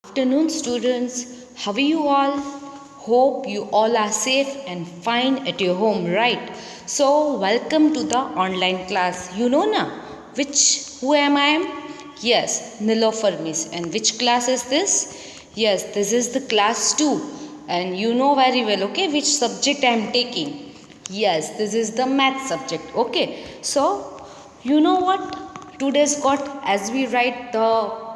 Afternoon, students. How are you all? Hope you all are safe and fine at your home, right? So, welcome to the online class. You know na who am I? Yes, Nilofer Miss. And which class is this? Yes, this is the class 2. And you know very well, okay, which subject I am taking. Yes, this is the math subject. Okay, so you know what? Today's quote, as we write the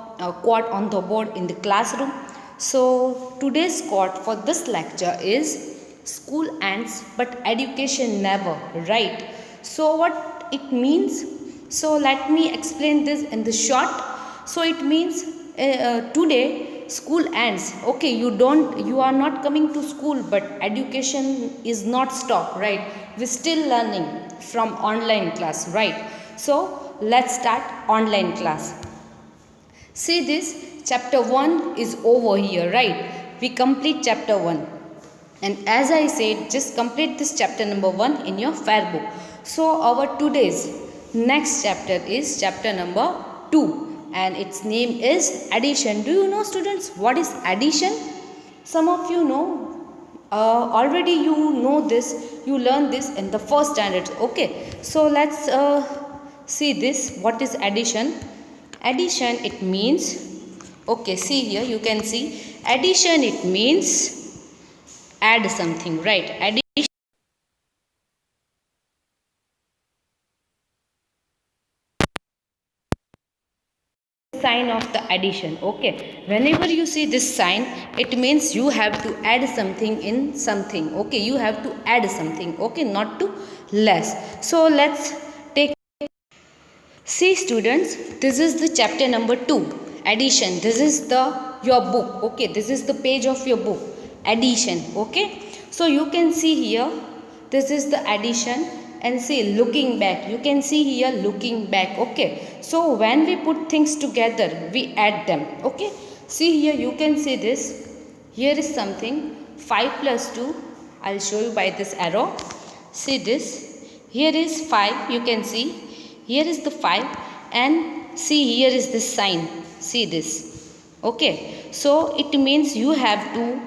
quote on the board in the classroom. So today's quote for this lecture is school ends but education never, right? So what it means? So let me explain this in the short. So it means today school ends. Okay, you are not coming to school, but education is not stopped, right? We're still learning from online class, right? So let's start online class. See this, chapter 1 is over here, right? We complete chapter 1. And as I said, just complete this chapter number 1 in your fair book. So our today's next chapter is chapter number 2. And its name is addition. Do you know, students, what is addition? Some of you know, already you know this, you learn this in the first standard. Okay, so let's see this. What is addition? Addition, it means, okay, see here, you can see addition, it means add something, right? Addition, sign of the addition. Okay, whenever you see this sign, it means you have to add something in something. Okay, you have to add something, okay, not to less. So let's take, see students, this is the chapter number 2, addition. This is the your book. Okay, this is the page of your book, addition. Okay, so you can see here, this is the addition. And see, looking back, you can see here, looking back. Okay, so when we put things together, we add them. Okay, see here, you can see this, here is something 5 plus 2. I'll show you by this arrow. See this, here is 5, you can see, here is the 5, and see, here is this sign. See this. Okay, so it means you have to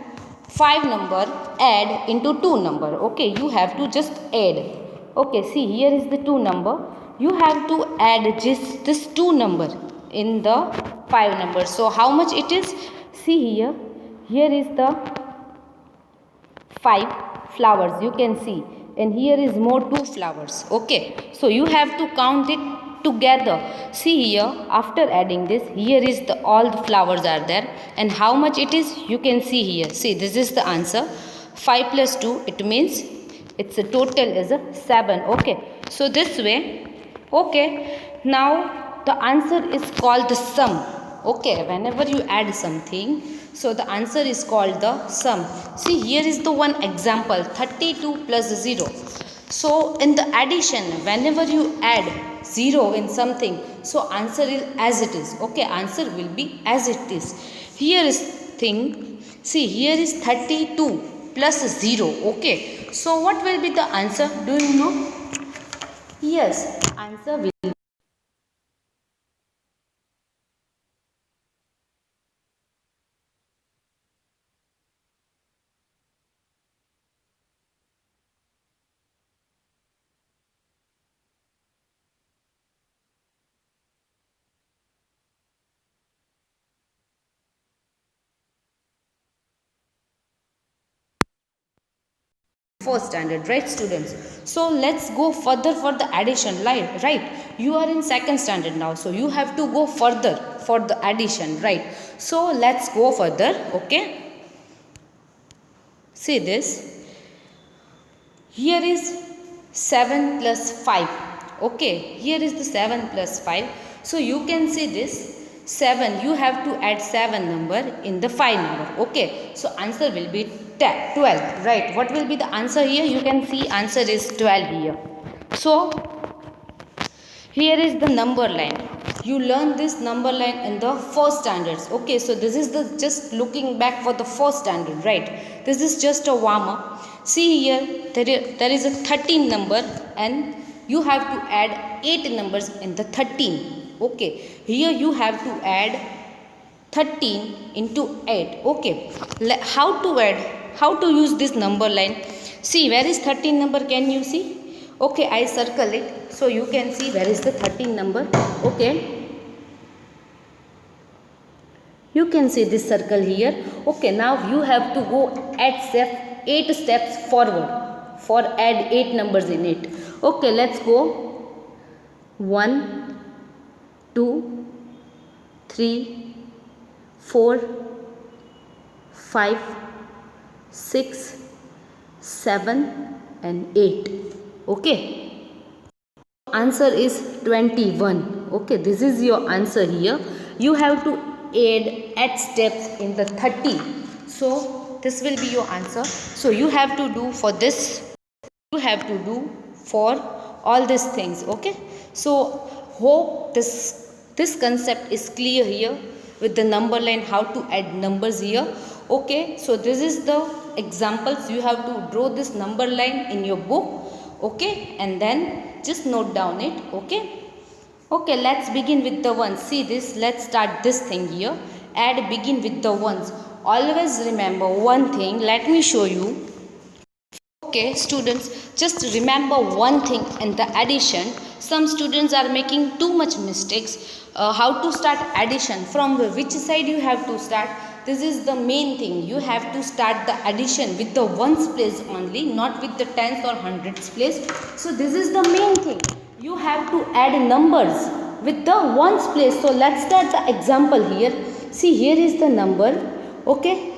5 number add into 2 number. Okay, you have to just add. Okay, see, here is the 2 number, you have to add just this 2 number in the 5 number. So how much it is? See here, here is the 5 flowers, you can see, and here is more 2 flowers. Okay, so you have to count it together. See here, after adding this, here is the all the flowers are there, and how much it is, you can see here. See, this is the answer, 5 plus 2, it means it's a total is a 7. Okay, so this way. Okay, now the answer is called the sum. Okay, whenever you add something, so the answer is called the sum. See, here is the one example, 32 plus 0. So in the addition, whenever you add 0 in something, so answer is as it is. Okay, answer will be as it is. Here is thing, see, here is 32 plus 0. Okay, so what will be the answer? Do you know? Yes, answer will be first standard, right, students? So let's go further for the addition, right? You are in second standard now, so you have to go further for the addition, right? So let's go further. Okay, see this, here is 7 plus 5. Okay, here is the 7 plus 5. So you can see this 7, you have to add 7 number in the 5 number. Okay, so answer will be 12, right? What will be the answer here? You can see answer is 12 here. So here is the number line. You learn this number line in the first standards. Okay, so this is the just looking back for the first standard, right? This is just a warm up. See here, there is a 13 number, and you have to add 8 numbers in the 13. Okay, here you have to add 13 into 8. Okay, how to add, how to use this number line? See, where is 13 number, can you see? Okay, I circle it so you can see where is the 13 number. Okay, you can see this circle here. Okay, now you have to go add step 8 steps forward for add 8 numbers in it. Okay, let's go. 1, 2, 3, 4, 5, 6, 7 and 8. Okay, answer is 21. Okay, this is your answer here. You have to add steps in the 30. So this will be your answer. So you have to do for this, you have to do for all these things. Okay, so hope this concept is clear here with the number line, how to add numbers here. Okay, so this is the examples. You have to draw this number line in your book. Okay, and then just note down it. Okay, okay, let's begin with the ones. See this, let's start this thing here. Add begin with the ones. Always remember one thing, let me show you. Okay, students, just remember one thing in the addition. Some students are making too much mistakes. How to start addition? From which side you have to start? This is the main thing. You have to start the addition with the ones place only, not with the tens or hundreds place. So this is the main thing. You have to add numbers with the ones place. So let's start the example here. See, here is the number. Okay,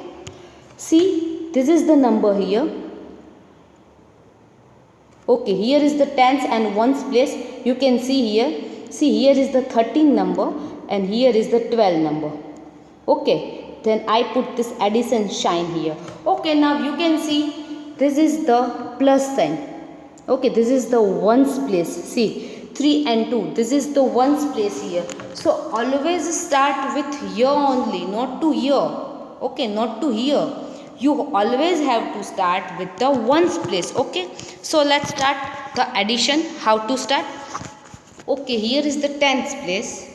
see, this is the number here. Okay, here is the tens and ones place. You can see here. See, here is the 13 number and here is the 12 number. Okay, then I put this addition sign here. Okay, now you can see this is the plus sign. Okay, this is the ones place. See, 3 and 2. This is the ones place here. So always start with here only, not to here. Okay, not to here. You always have to start with the ones place. Okay, so let's start the addition. How to start? Okay, here is the tens place.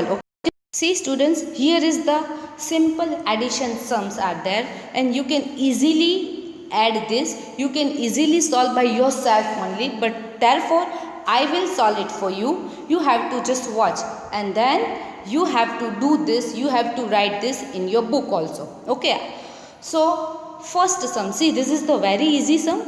Okay. See students, here is the simple addition sums are there and you can easily add this, you can easily solve by yourself only, but therefore I will solve it for you. You have to just watch, and then you have to do this, you have to write this in your book also. Okay, so first sum, see, this is the very easy sum,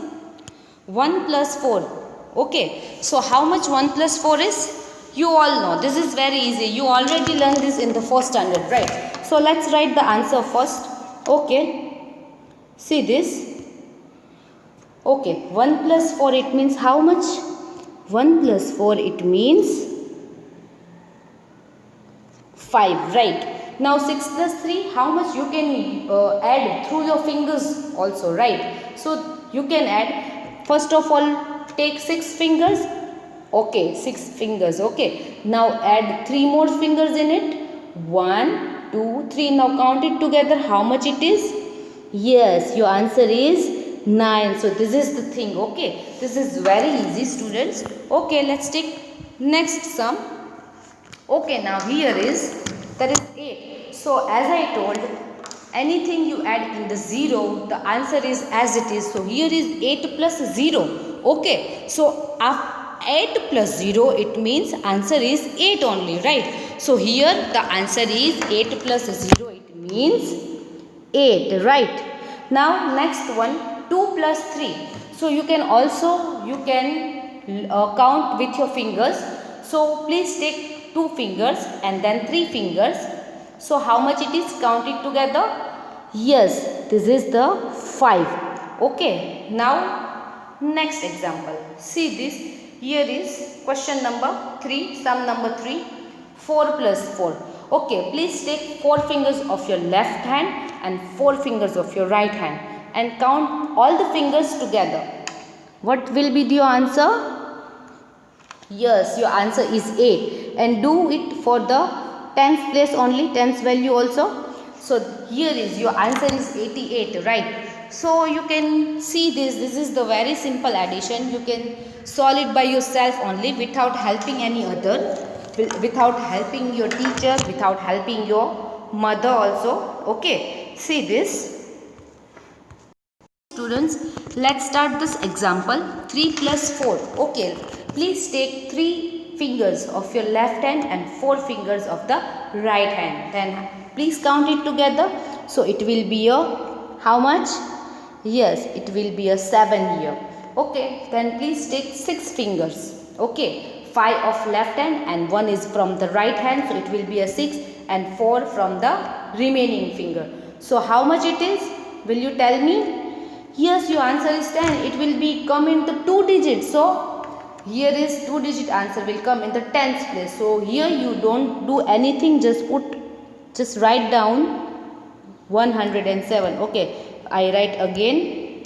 1 plus 4. Okay, so how much 1 plus 4 is? You all know, this is very easy. You already learned this in the first standard, right? So let's write the answer first. Okay, see this. Okay, 1 plus 4, it means how much? 1 plus 4, it means 5, right? Now 6 plus 3, how much you can add through your fingers also, right? So you can add, first of all, take 6 fingers. Okay, 6 fingers. Okay, now add 3 more fingers in it. 1, 2, 3. Now count it together. How much it is? Yes, your answer is 9. So this is the thing. Okay, this is very easy, students. Okay, let's take next sum. Okay, now here is, there is 8. So as I told, anything you add in the 0, the answer is as it is. So here is 8 plus 0. Okay, so after 8 plus 0, it means answer is 8 only, right? So here the answer is 8 plus 0, it means 8, right? Now next one, 2 plus 3. So you can also, count with your fingers. So please take 2 fingers and then 3 fingers. So how much it is? Count it together. Yes, this is the 5. Okay, now next example. See this. Here is question number 3, sum number 3, 4 plus 4. Okay, please take 4 fingers of your left hand and 4 fingers of your right hand and count all the fingers together. What will be your answer? Yes, your answer is 8. And do it for the tens place only, tens value also. So here is, your answer is 88, right? So you can see this is the very simple addition. You can solve it by yourself only without helping any other, without helping your teacher, without helping your mother also. Okay, see this. Students, let's start this example. 3 plus 4. Okay, please take 3 fingers of your left hand and 4 fingers of the right hand. Then please count it together. So it will be a, how much? Yes, it will be a 7 here. Okay, then please take 6 fingers. Okay, 5 of left hand and 1 is from the right hand. So it will be a 6 and 4 from the remaining finger. So how much it is? Will you tell me? Yes, your answer is 10. It will be come into 2 digits. So here is 2 digit answer will come in the tens place. So here you don't do anything. Just write down 107. Okay. I write again,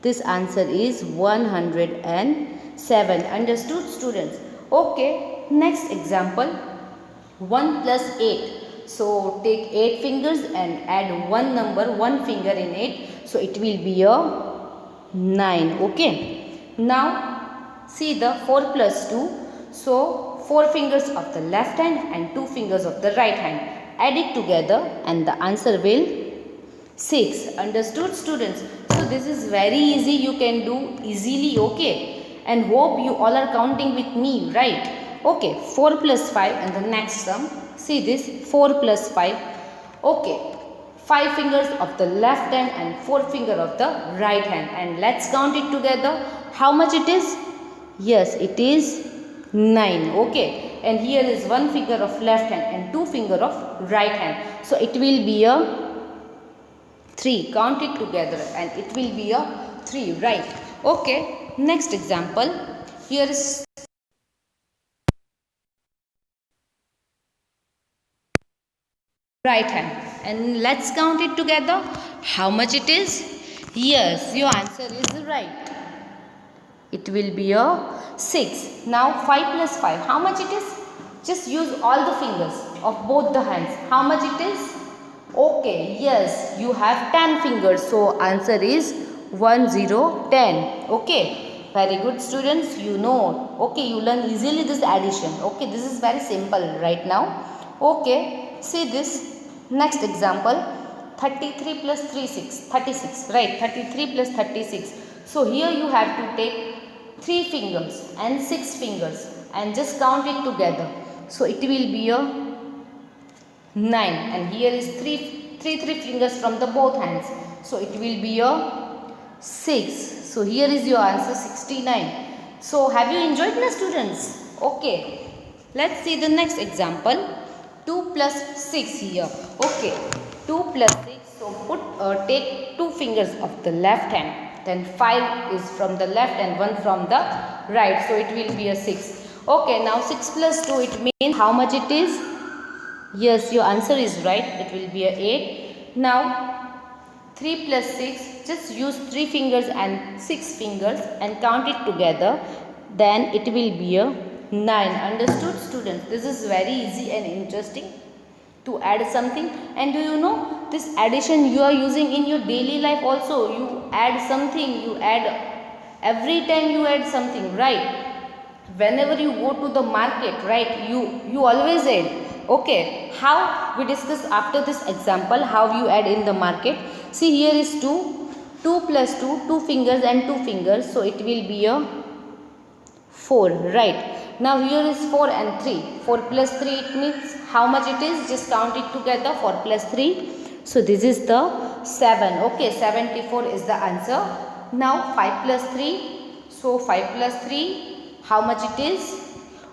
this answer is 107. Understood, students? Okay, next example, 1 plus 8. So take 8 fingers and add one number, one finger in it. So it will be a 9. Okay. Now see the 4 plus 2. So 4 fingers of the left hand and 2 fingers of the right hand. Add it together and the answer will 6. Understood, students? So this is very easy. You can do easily. Okay, and hope you all are counting with me, right? Okay, 4 plus 5 and the next sum. See this, 4 plus 5. Okay, 5 fingers of the left hand and 4 finger of the right hand, and let's count it together. How much it is? Yes, it is 9. Okay, and here is 1 finger of left hand and 2 finger of right hand. So it will be a 3. Count it together and it will be a 3, right? Okay, next example. Here is right hand and let's count it together. How much it is? Yes, your answer is right. It will be a 6. Now 5 plus 5. How much it is? Just use all the fingers of both the hands. How much it is? Okay, yes, you have 10 fingers. So answer is 1, 0, 10. Okay, very good, students. You know. Okay, you learn easily this addition. Okay, this is very simple right now. Okay, see this next example. 33 plus 3 6 36, right? 33 plus 36. So here you have to take 3 fingers and 6 fingers and just count it together. So it will be a 9, and here is 3 fingers from the both hands. So it will be a 6. So here is your answer 69. So have you enjoyed, my students? Okay. Let's see the next example. 2 plus 6 here. Okay. 2 plus 6. So take 2 fingers of the left hand. Then 5 is from the left and 1 from the right. So it will be a 6. Okay. Now 6 plus 2, it means how much it is? Yes, your answer is right. It will be a 8. Now 3 plus 6, just use 3 fingers and 6 fingers and count it together. Then it will be a 9. Understood, students? This is very easy and interesting to add something. And do you know, this addition you are using in your daily life also. You add something, you add every time you add something, right? Whenever you go to the market, right, you always add. Okay, how we discuss after this example, how you add in the market. See, here is 2 plus 2 fingers and 2 fingers, so it will be a 4, right? Now here is 4 and 3. 4 plus 3, it means how much it is? Just count it together. 4 plus 3. So this is the 7. Okay, 74 is the answer. Now 5 plus 3. So 5 plus 3, how much it is?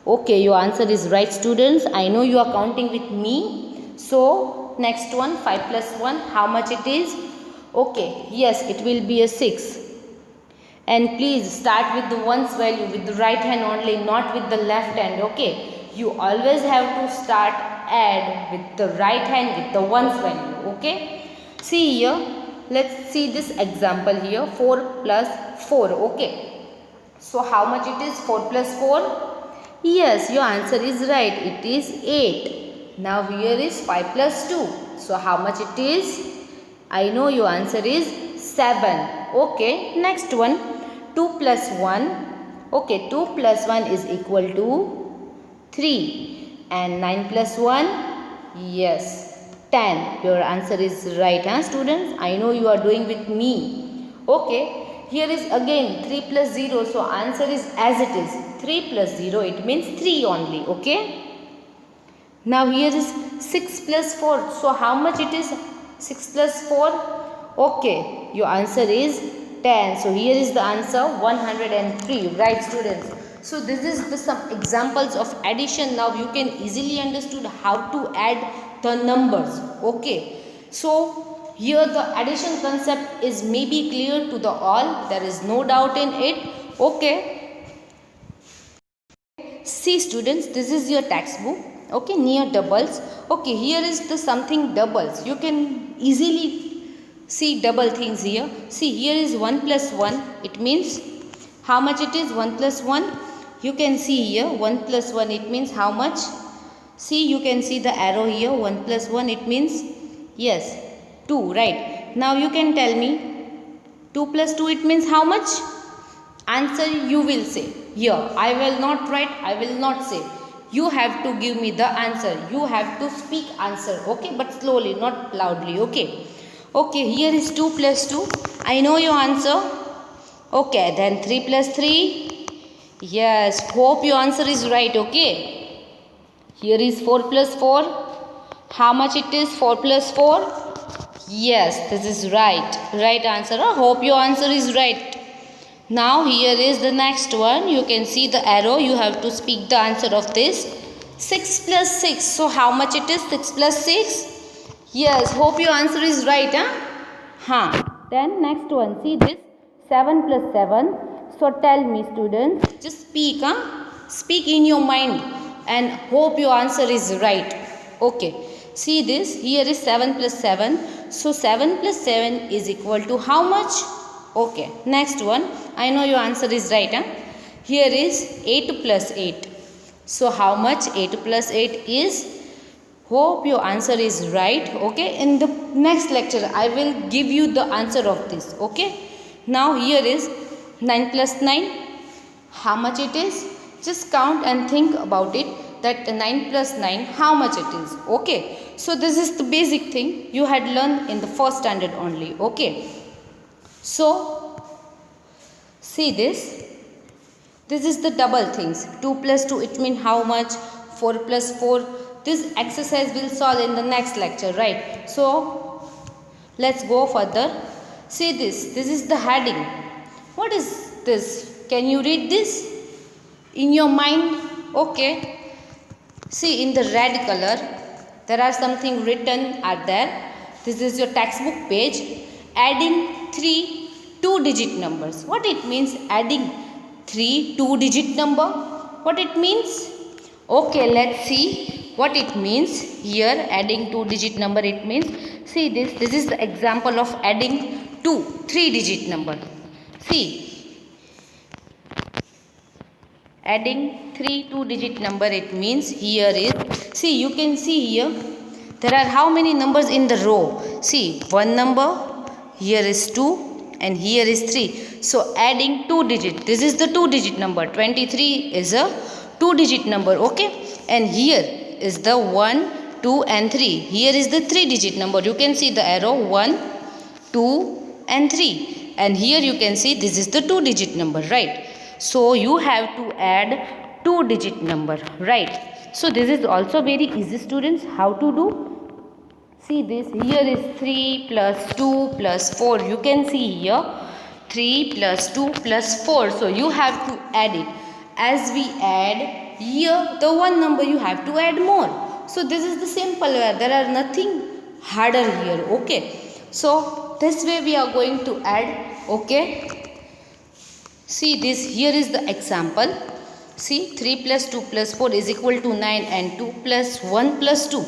Okay, your answer is right, students. I know you are counting with me. So next one, 5 plus 1, how much it is? Okay, yes, it will be a 6. And please start with the ones value with the right hand only, not with the left hand. Okay, you always have to start add with the right hand with the ones value. Okay, see here, let's see this example here. 4 plus 4. Okay, so how much it is? 4 plus 4. Yes, your answer is right. It is 8. Now here is 5 plus 2. So how much it is? I know your answer is 7. Okay, next one. 2 plus 1. Okay, 2 plus 1 is equal to 3. And 9 plus 1? Yes, 10. Your answer is right, huh, students? I know you are doing with me. Okay. Here is again 3 plus 0. So answer is as it is. 3 plus 0, it means 3 only. Okay. Now here is 6 plus 4. So how much it is? 6 plus 4. Okay. Your answer is 10. So here is the answer 103. Right, students? So this is some examples of addition. Now you can easily understood how to add the numbers. Okay. So here the addition concept is maybe clear to the all. There is no doubt in it. Okay. See, students, this is your textbook. Okay, near doubles. Okay, here is the something doubles. You can easily see double things here. See, here is 1 plus 1. It means how much it is? 1 plus 1. You can see here 1 plus 1. It means how much? See, you can see the arrow here. 1 plus 1. It means yes, 2, right? Now you can tell me 2 plus 2, it means how much? Answer you will say. Here, I will not write, I will not say. You have to give me the answer. You have to speak answer. Okay, but slowly, not loudly. Okay. Okay, here is 2 plus 2. I know your answer. Okay, then 3 plus 3. Yes, hope your answer is right. Okay. Here is 4 plus 4. How much it is? 4 plus 4. Yes, this is right. Right answer. I hope your answer is right. Now here is the next one. You can see the arrow. You have to speak the answer of this. 6 plus 6. So how much it is? 6 plus 6. Yes, hope your answer is right. Then next one. See this. 7 plus 7. So tell me, students. Just speak. Speak in your mind. And hope your answer is right. Okay. See this. Here is 7 plus 7. So 7 plus 7 is equal to how much? Okay. Next one. I know your answer is right. Here is 8 plus 8. So how much 8 plus 8 is? Hope your answer is right. Okay. In the next lecture, I will give you the answer of this. Okay. Now here is 9 plus 9. How much it is? Just count and think about it. that 9 plus 9 how much it is. Okay, so this is the basic thing you had learned in the first standard only. Okay, so see this is the double things. 2 plus 2 it means how much, 4 plus 4. This exercise will solve in the next lecture, right? So let's go further. See this is the heading. What is this? Can you read this in your mind? Okay, see in the red color there are something written are there. This is your textbook page. Adding 3 two-digit numbers. What it means adding 3 two-digit number? What it means? Okay, let's see what it means here. Adding 2-digit number it means. See this is the example of adding 2 3-digit number. See, adding 3 two-digit number it means here is, see you can see here there are how many numbers in the row. See, one number, here is 2 and here is 3. So adding 2 digit, this is the 2-digit number. 23 is a 2-digit number. Okay, and here is the 1, 2 and 3. Here is the 3-digit number. You can see the arrow 1, 2 and 3. And here you can see this is the 2-digit number, right? So you have to add 2-digit number, right? So this is also very easy, students, how to do. See this, here is 3 plus 2 plus 4. You can see here 3 plus 2 plus 4. So you have to add it. As we add here the one number, you have to add more. So this is the simple way. There are nothing harder here. Okay, so this way we are going to add. Okay, see this, here is the example. See, 3 plus 2 plus 4 is equal to 9 and 2 plus 1 plus 2.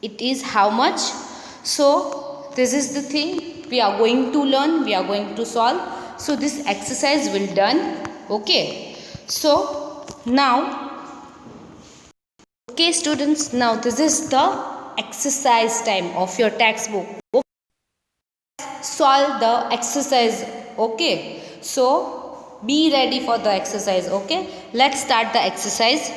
It is how much? So this is the thing we are going to learn, we are going to solve. So this exercise will done. Okay, so now, okay students, now this is the exercise time of your textbook. Solve the exercise. Okay, so be ready for the exercise. Okay, let's start the exercise.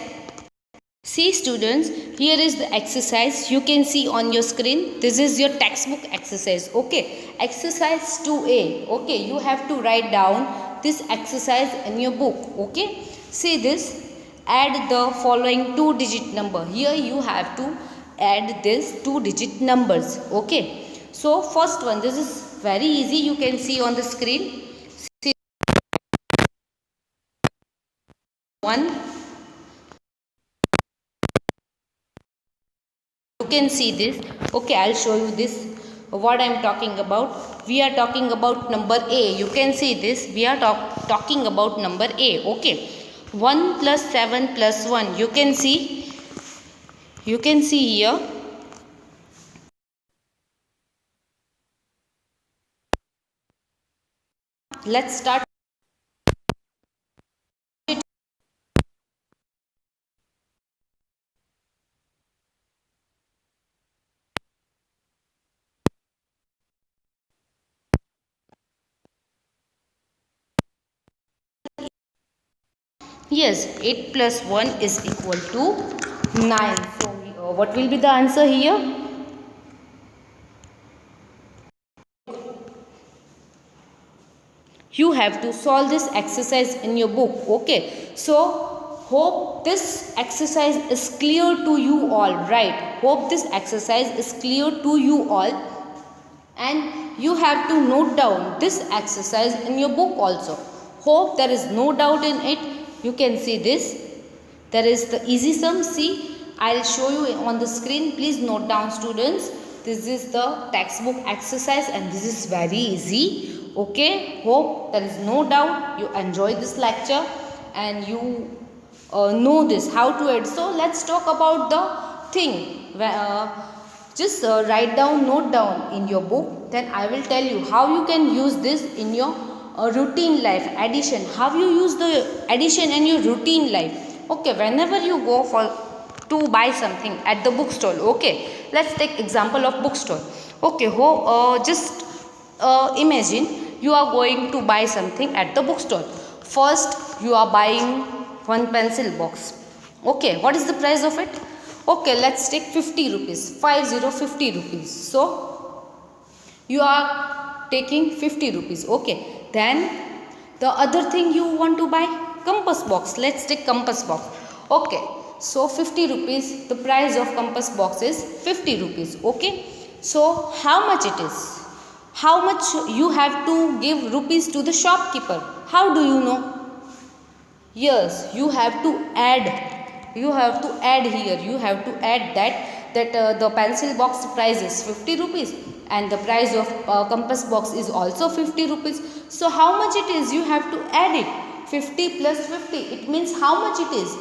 See students, here is the exercise. You can see on your screen. This is your textbook exercise. Okay, exercise 2A. Okay, you have to write down this exercise in your book. Okay, see this, add the following 2-digit number. Here you have to add this 2-digit numbers. Okay, so first one, this is very easy. You can see on the screen. See, 1. You can see this. Okay, I'll show you this. What I'm talking about. We are talking about number A. You can see this. We are talking about number A. Okay. 1 plus 7 plus 1. You can see. You can see here. Let's start. Yes, 8 plus 1 is equal to 9. So, what will be the answer here? You have to solve this exercise in your book. Okay. So, hope this exercise is clear to you all. Right. Hope this exercise is clear to you all. And you have to note down this exercise in your book also. Hope there is no doubt in it. You can see this. There is the easy sum. See, I'll show you on the screen. Please note down students. This is the textbook exercise and this is very easy. Okay. Hope there is no doubt you enjoy this lecture and you know this how to add. So let's talk about the thing. Just write down, note down in your book. Then I will tell you how you can use this in your routine life. Addition, how you use the addition in your routine life. Okay, whenever you go to buy something at the bookstore. Okay, let's take example of bookstore. Okay, just imagine you are going to buy something at the bookstore. First you are buying one pencil box. Okay, what is the price of it? Okay, let's take 50 rupees. 50 rupees. So you are taking 50 rupees. Okay, then the other thing you want to buy, compass box. Let's take compass box. Okay, so 50 rupees, the price of compass box is 50 rupees. Okay, so how much it is? How much you have to give rupees to the shopkeeper? How do you know? Yes, you have to add. You have to add here. You have to add that the pencil box price is 50 rupees and the price of compass box is also 50 rupees. So how much it is? You have to add it. 50 plus 50. It means how much it is?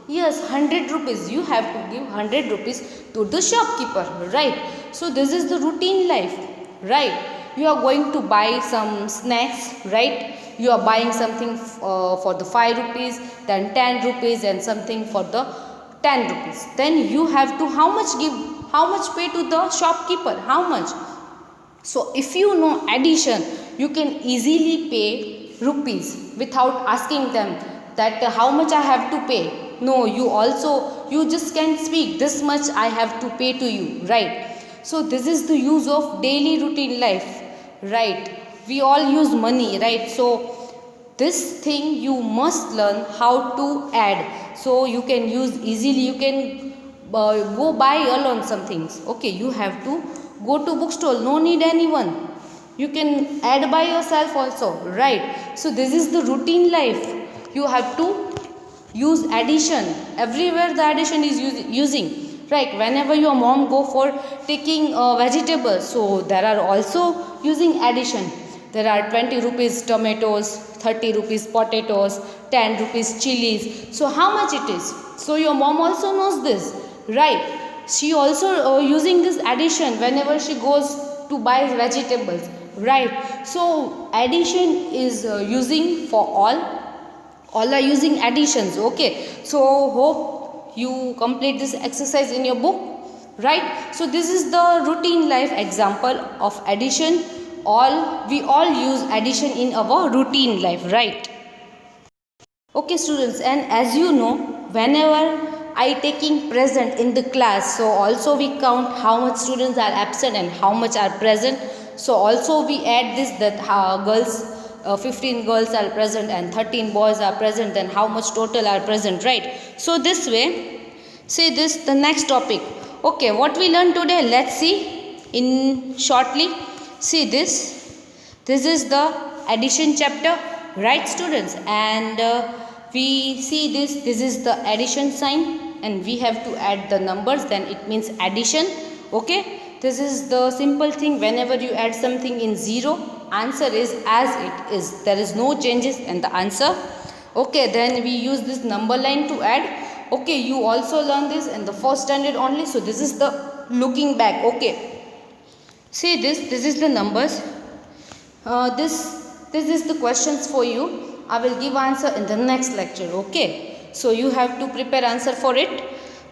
Yes, 100 rupees. You have to give 100 rupees to the shopkeeper. Right. So this is the routine life. Right. You are going to buy some snacks. Right. You are buying something for the 5 rupees, then 10 rupees and something for the 10 rupees. Then you have to how much pay to the shopkeeper? How much? So if you know addition, you can easily pay rupees without asking them that how much I have to pay. No, you just can speak this much I have to pay to you, right? So this is the use of daily routine life, right? We all use money, right? So this thing you must learn how to add. So you can use easily, you can go buy alone some things. Okay, you have to go to bookstore, no need anyone. You can add by yourself also, right? So this is the routine life. You have to use addition. Everywhere the addition is using, right? Whenever your mom go for taking vegetables, so there are also using addition. There are 20 rupees tomatoes, 30 rupees potatoes, 10 rupees chilies. So how much it is? So your mom also knows this, right? She also using this addition whenever she goes to buy vegetables, right? So addition is using for all are using additions. Okay, so hope you complete this exercise in your book, right? So this is the routine life example of addition. We all use addition in our routine life, right? Okay students, and as you know, whenever I taking present in the class, so also we count how much students are absent and how much are present. So also we add this that girls 15 girls are present and 13 boys are present, then how much total are present, right? So this way, say this the next topic. Okay, what we learned today, let's see in shortly. See this is the addition chapter, right students? And we see this is the addition sign and we have to add the numbers, then it means addition. Okay, this is the simple thing. Whenever you add something in zero, answer is as it is, there is no changes in the answer. Okay, then we use this number line to add. Okay, you also learn this in the first standard only. So this is the looking back. Okay, see this is the numbers. This is the questions for you. I will give answer in the next lecture. Okay, so you have to prepare answer for it.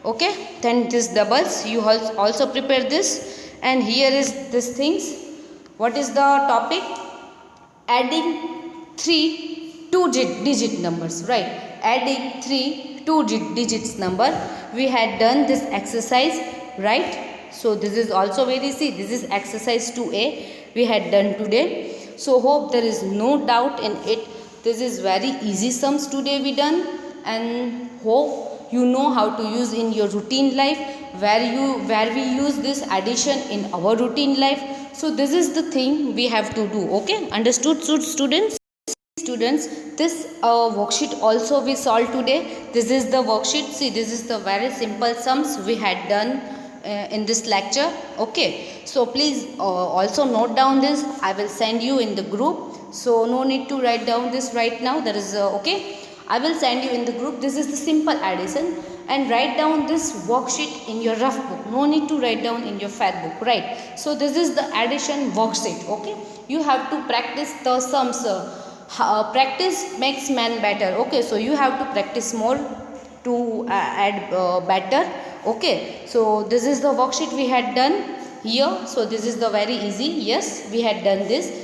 Okay, then this doubles, you also prepare this. And here is this things. What is the topic? Adding 3 two-digit numbers, right? Adding 3 two-digits number. We had done this exercise, right? So this is also very easy. This is exercise 2A we had done today. So hope there is no doubt in it. This is very easy sums today we done, and hope you know how to use in your routine life, where we use this addition in our routine life. So this is the thing we have to do. Okay, understood students? Students, this worksheet also we solved today. This is the worksheet. See, this is the very simple sums we had done in this lecture. Okay, so please also note down this. I will send you in the group, so no need to write down this right now. There is okay, I will send you in the group. This is the simple addition, and write down this worksheet in your rough book. No need to write down in your fat book, right? So this is the addition worksheet. Okay, you have to practice the sums. Practice makes man better. Okay, so you have to practice more to add better. Okay, so this is the worksheet we had done here. So this is the very easy. Yes, we had done this.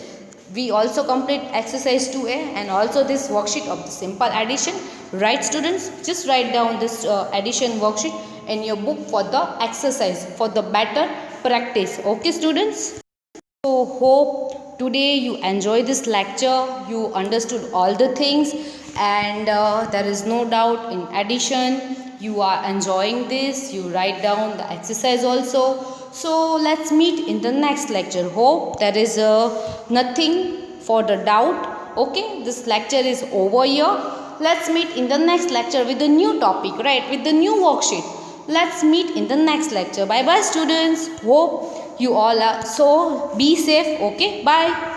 We also complete exercise 2A and also this worksheet of the simple addition. Right, students? Just write down this addition worksheet in your book for the exercise, for the better practice. Okay, students? So hope today you enjoy this lecture, you understood all the things, and there is no doubt in addition you are enjoying this. You write down the exercise also. So let's meet in the next lecture. Hope there is nothing for the doubt. Okay, this lecture is over here. Let's meet in the next lecture with the new topic, right, with the new worksheet. Let's meet in the next lecture. Bye bye, students. Hope you all are so be safe. Okay, bye.